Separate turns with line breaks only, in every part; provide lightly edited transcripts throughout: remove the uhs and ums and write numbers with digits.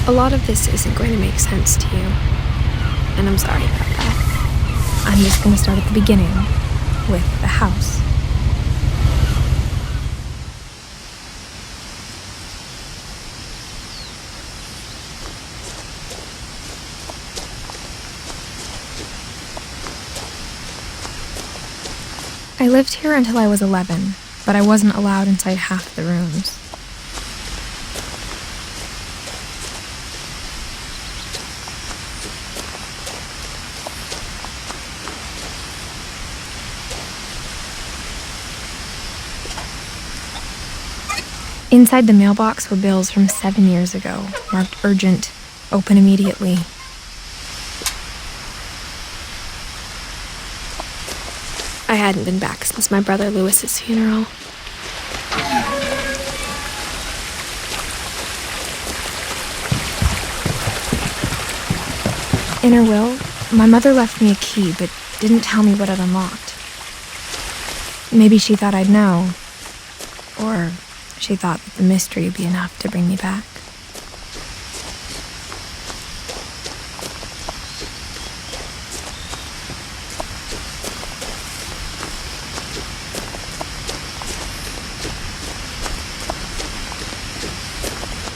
A lot of this isn't going to make sense to you, and I'm sorry about that. I'm just going to start at the beginning, with the house. I lived here until I was 11, but I wasn't allowed inside half the rooms. Inside the mailbox were bills from 7 years ago, marked urgent, open immediately. I hadn't been back since my brother Lewis's funeral. In her will, my mother left me a key, but didn't tell me what it unlocked. Maybe she thought I'd know, or she thought that the mystery would be enough to bring me back.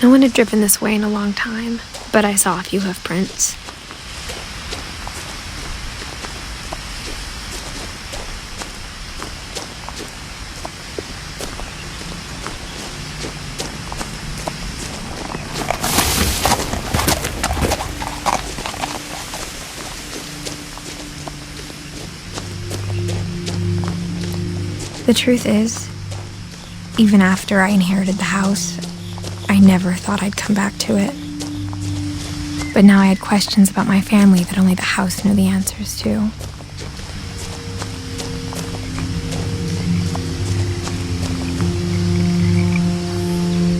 No one had driven this way in a long time, but I saw a few hoof prints. The truth is, even after I inherited the house, I never thought I'd come back to it. But now I had questions about my family that only the house knew the answers to.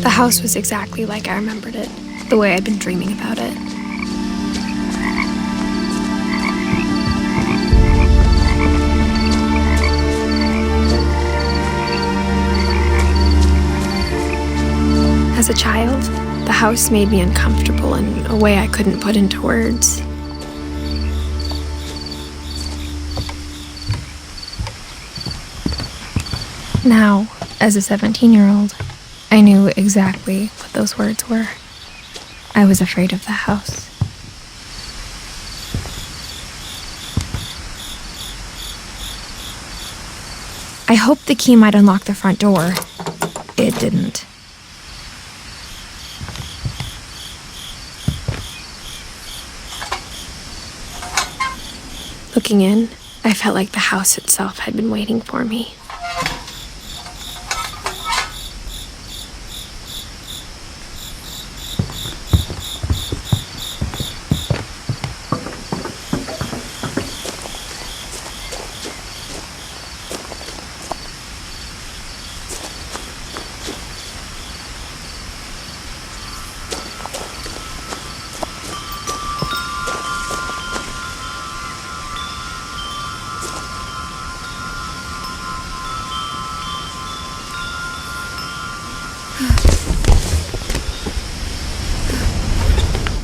The house was exactly like I remembered it, the way I'd been dreaming about it. As a child, the house made me uncomfortable in a way I couldn't put into words. Now, as a 17-year-old, I knew exactly what those words were. I was afraid of the house. I hoped the key might unlock the front door. It didn't. Looking in, I felt like the house itself had been waiting for me.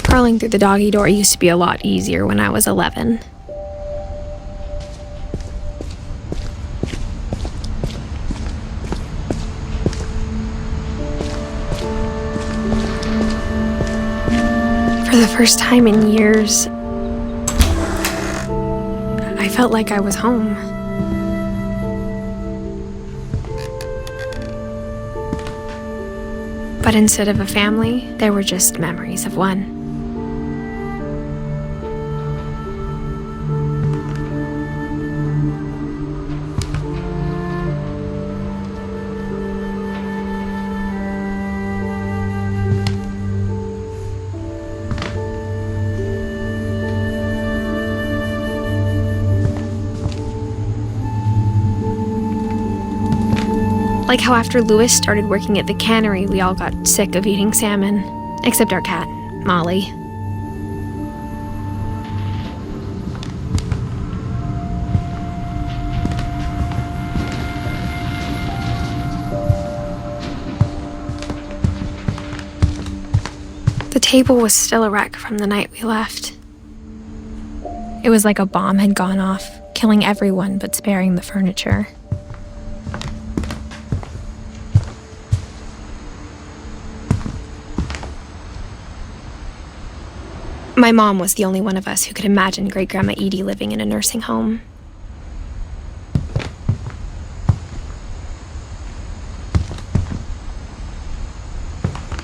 Crawling through the doggy door used to be a lot easier when I was 11. For the first time in years, I felt like I was home. But instead of a family, there were just memories of one. Like how after Louis started working at the cannery, we all got sick of eating salmon. Except our cat, Molly. The table was still a wreck from the night we left. It was like a bomb had gone off, killing everyone but sparing the furniture. My mom was the only one of us who could imagine Great-Grandma Edie living in a nursing home.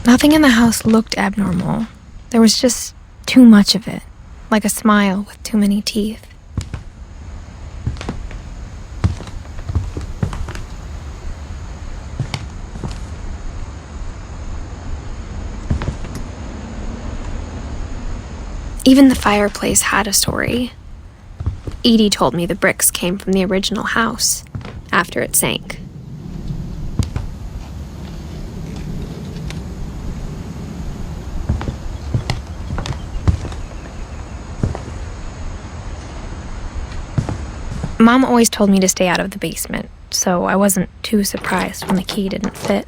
Nothing in the house looked abnormal. There was just too much of it, like a smile with too many teeth. Even the fireplace had a story. Edie told me the bricks came from the original house, after it sank. Mom always told me to stay out of the basement, so I wasn't too surprised when the key didn't fit.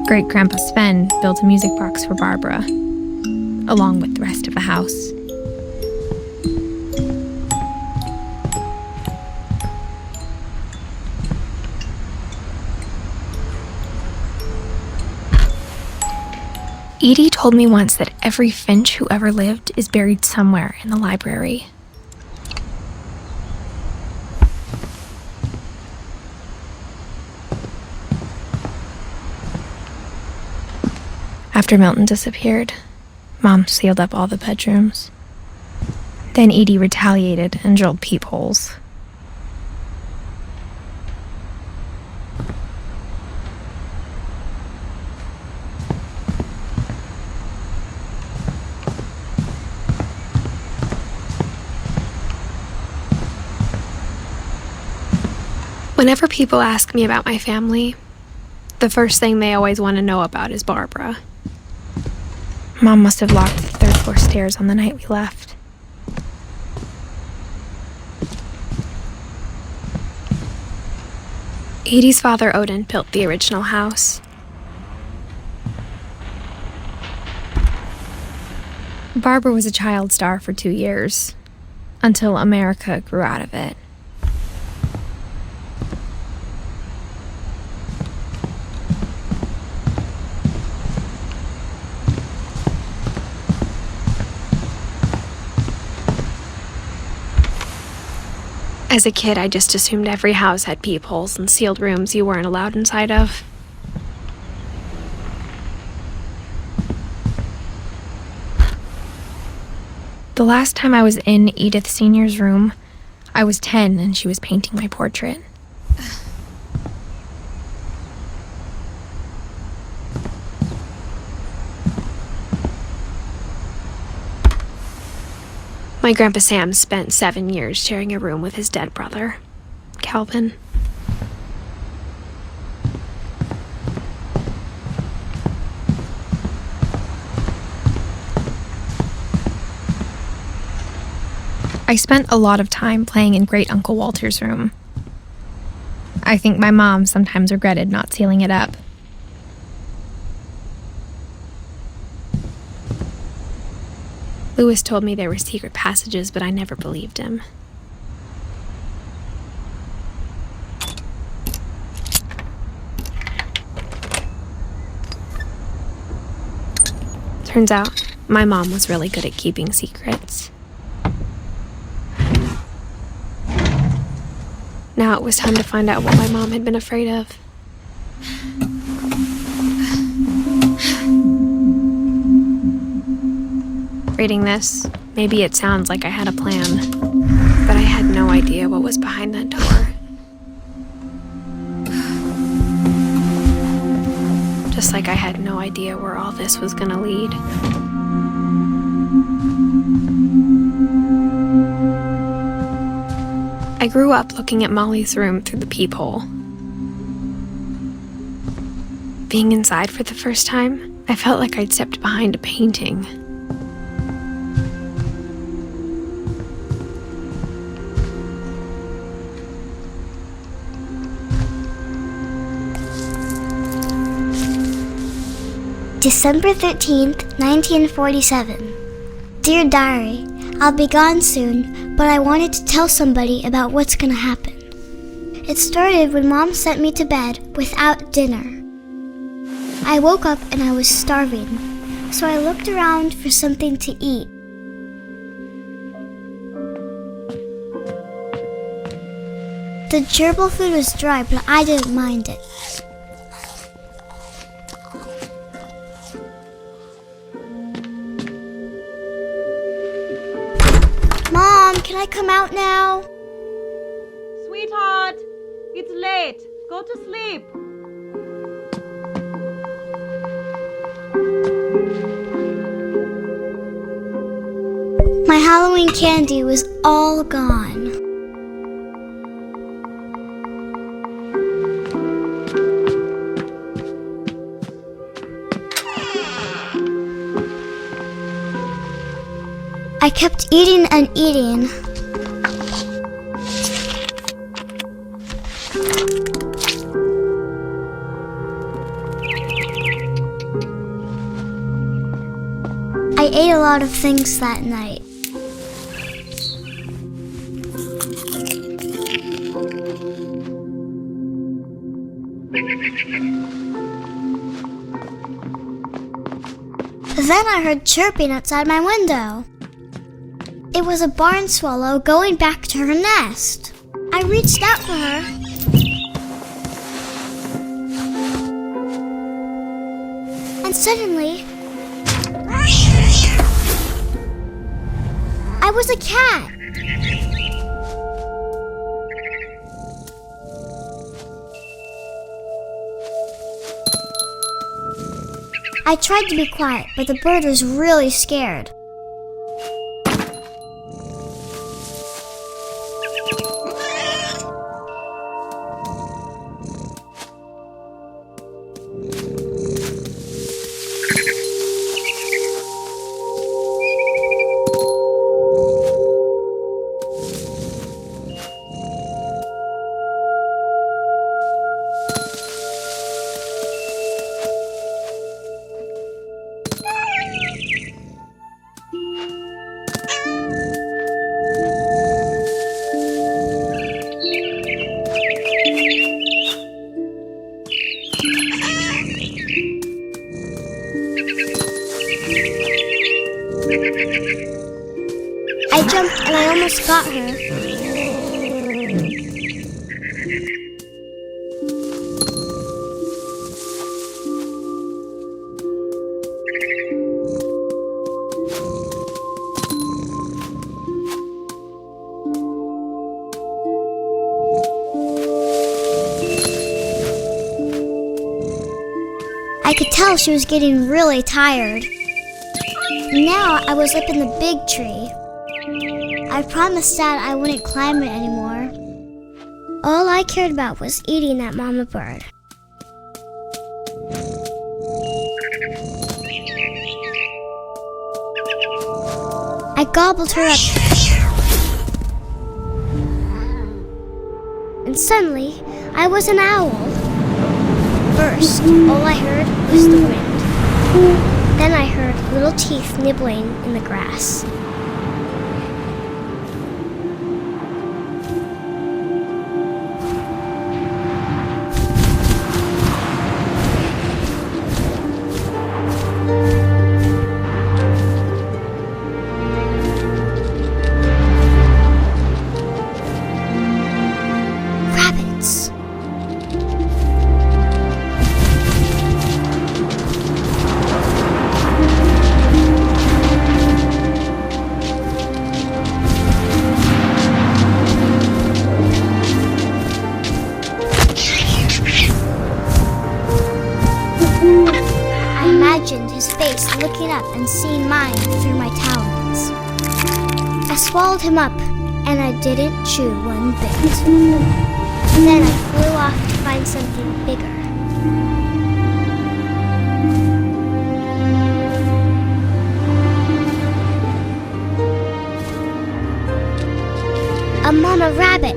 Great-Grandpa Sven built a music box for Barbara, along with the rest of the house. Edie told me once that every Finch who ever lived is buried somewhere in the library. After Milton disappeared, Mom sealed up all the bedrooms. Then Edie retaliated and drilled peepholes. Whenever people ask me about my family, the first thing they always want to know about is Barbara. Mom must have locked the third floor stairs on the night we left. Edie's father, Odin, built the original house. Barbara was a child star for 2 years, until America grew out of it. As a kid, I just assumed every house had peepholes and sealed rooms you weren't allowed inside of. The last time I was in Edith Sr.'s room, I was 10 and she was painting my portrait. My Grandpa Sam spent 7 years sharing a room with his dead brother, Calvin. I spent a lot of time playing in Great Uncle Walter's room. I think my mom sometimes regretted not sealing it up. Louis told me there were secret passages, but I never believed him. Turns out, my mom was really good at keeping secrets. Now it was time to find out what my mom had been afraid of. Reading this, maybe it sounds like I had a plan, but I had no idea what was behind that door. Just like I had no idea where all this was gonna lead. I grew up looking at Molly's room through the peephole. Being inside for the first time, I felt like I'd stepped behind a painting.
December 13th, 1947. Dear Diary, I'll be gone soon, but I wanted to tell somebody about what's gonna happen. It started when Mom sent me to bed without dinner. I woke up and I was starving, so I looked around for something to eat. The gerbil food was dry, but I didn't mind it. Mom, can I come out now?
Sweetheart, it's late. Go to sleep.
My Halloween candy was all gone. I kept eating and eating. I ate a lot of things that night. Then I heard chirping outside my window. It was a barn swallow going back to her nest. I reached out for her. And suddenly, I was a cat. I tried to be quiet, but the bird was really scared. I jumped and I almost got her. I could tell she was getting really tired. Now I was up in the big tree. I promised Dad I wouldn't climb it anymore. All I cared about was eating that mama bird. I gobbled her up. And suddenly, I was an owl. First, all I heard was the wind. Then I heard little teeth nibbling in the grass. Rabbits. I imagined his face looking up and seeing mine through my talons. I swallowed him up and I didn't chew one bit. Then I flew off to find something bigger. A mama rabbit.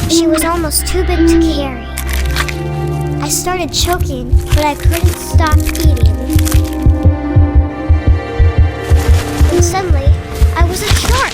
She was almost too big to carry. I started choking, but I couldn't stop eating. And suddenly, I was a shark.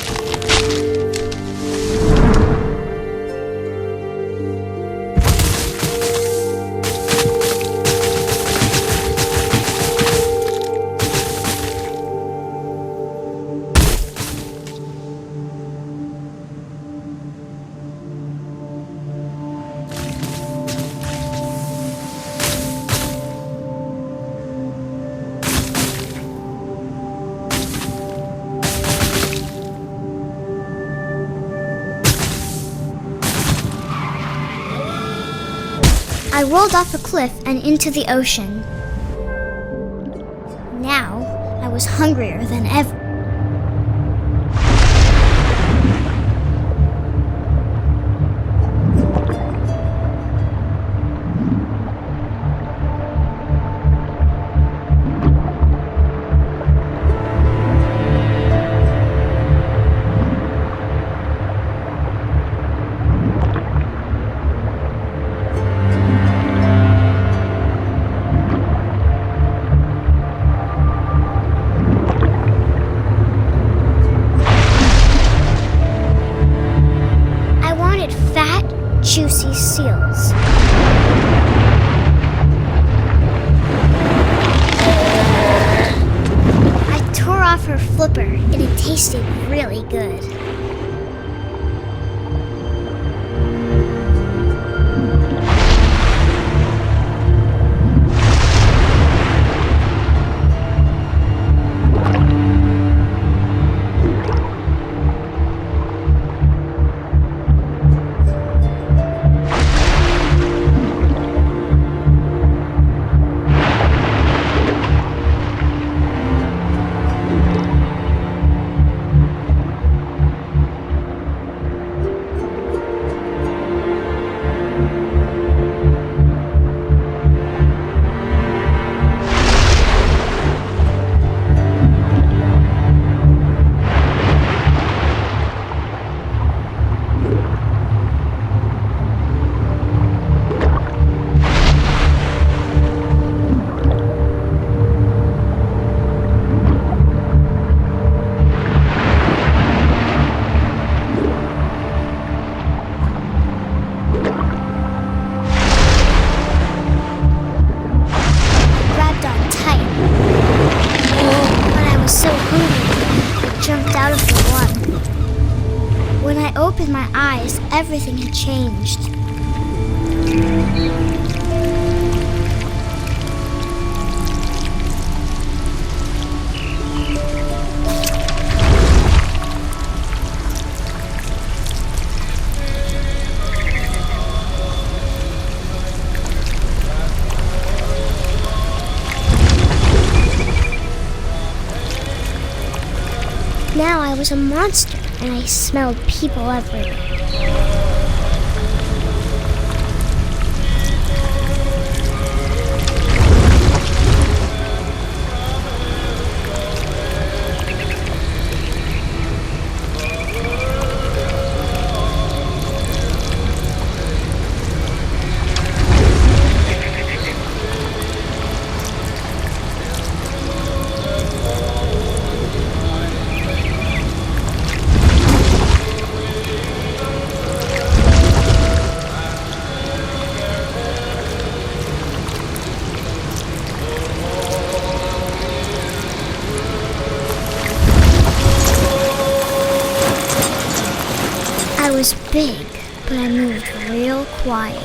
I rolled off a cliff and into the ocean. Now, I was hungrier than ever. Juicy seals. I tore off her flipper and it tasted really good. When I opened my eyes, everything had changed. Now I was a monster, and I smelled people everywhere. moved real quiet.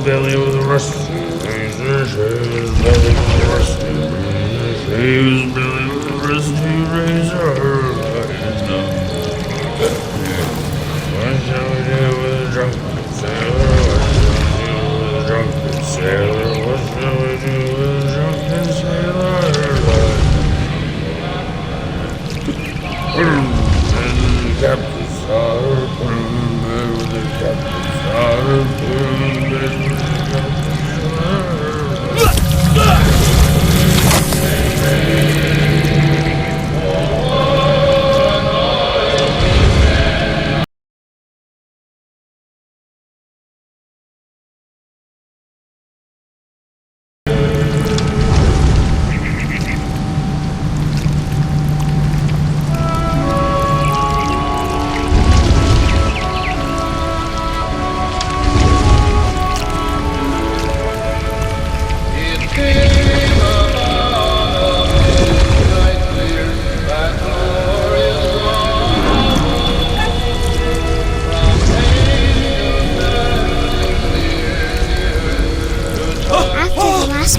Belly with a rusty razor, his belly with a rusty razor, his belly with a rusty razor. What shall we do with a drunken sailor? What shall we do with a drunken sailor? What shall we do with a drunken sailor? And the captain's daughter, put him in bed with the captain's daughter, put him in bed with the captain's daughter.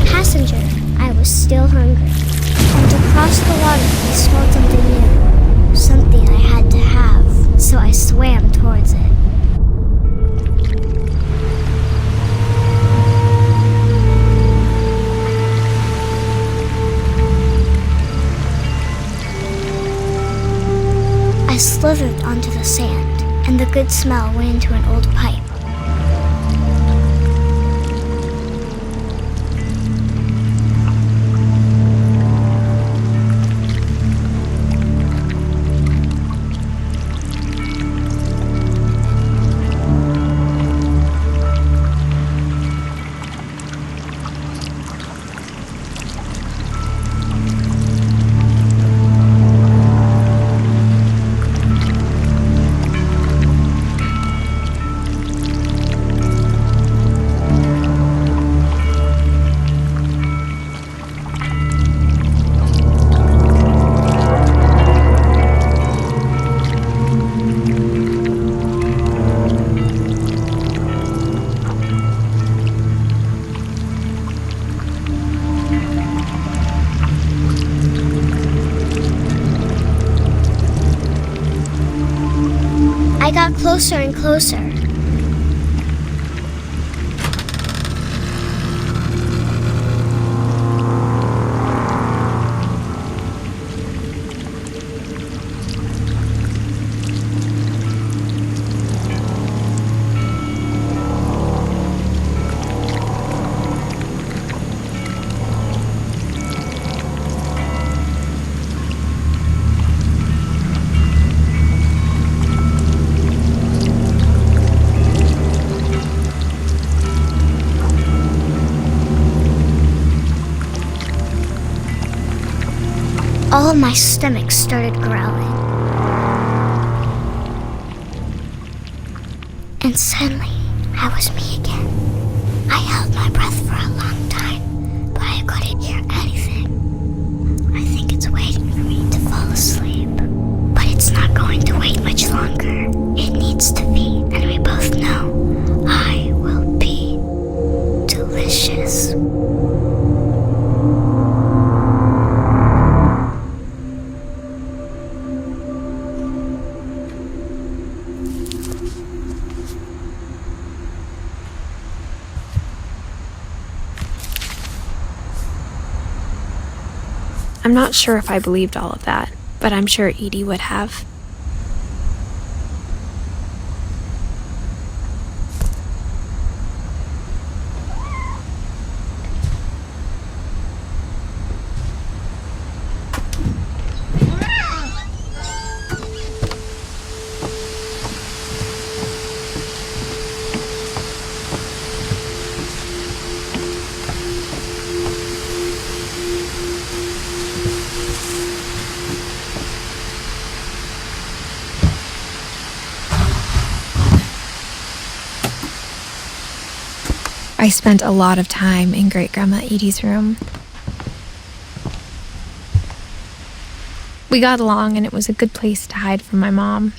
Passenger, I was still hungry, and across the water I smelled something new, something I had to have, so I swam towards it. I slithered onto the sand, and the good smell went into an old pipe. I got closer and closer. all of my stomach started growling. And suddenly, I was me again. I held my breath for a long time, but I couldn't hear anything. I think it's waiting for me to fall asleep. But it's not going to wait much longer. It needs to be, and we both know I will be delicious.
I'm not sure if I believed all of that, but I'm sure Edie would have. I spent a lot of time in Great-Grandma Edie's room. We got along, and it was a good place to hide from my mom.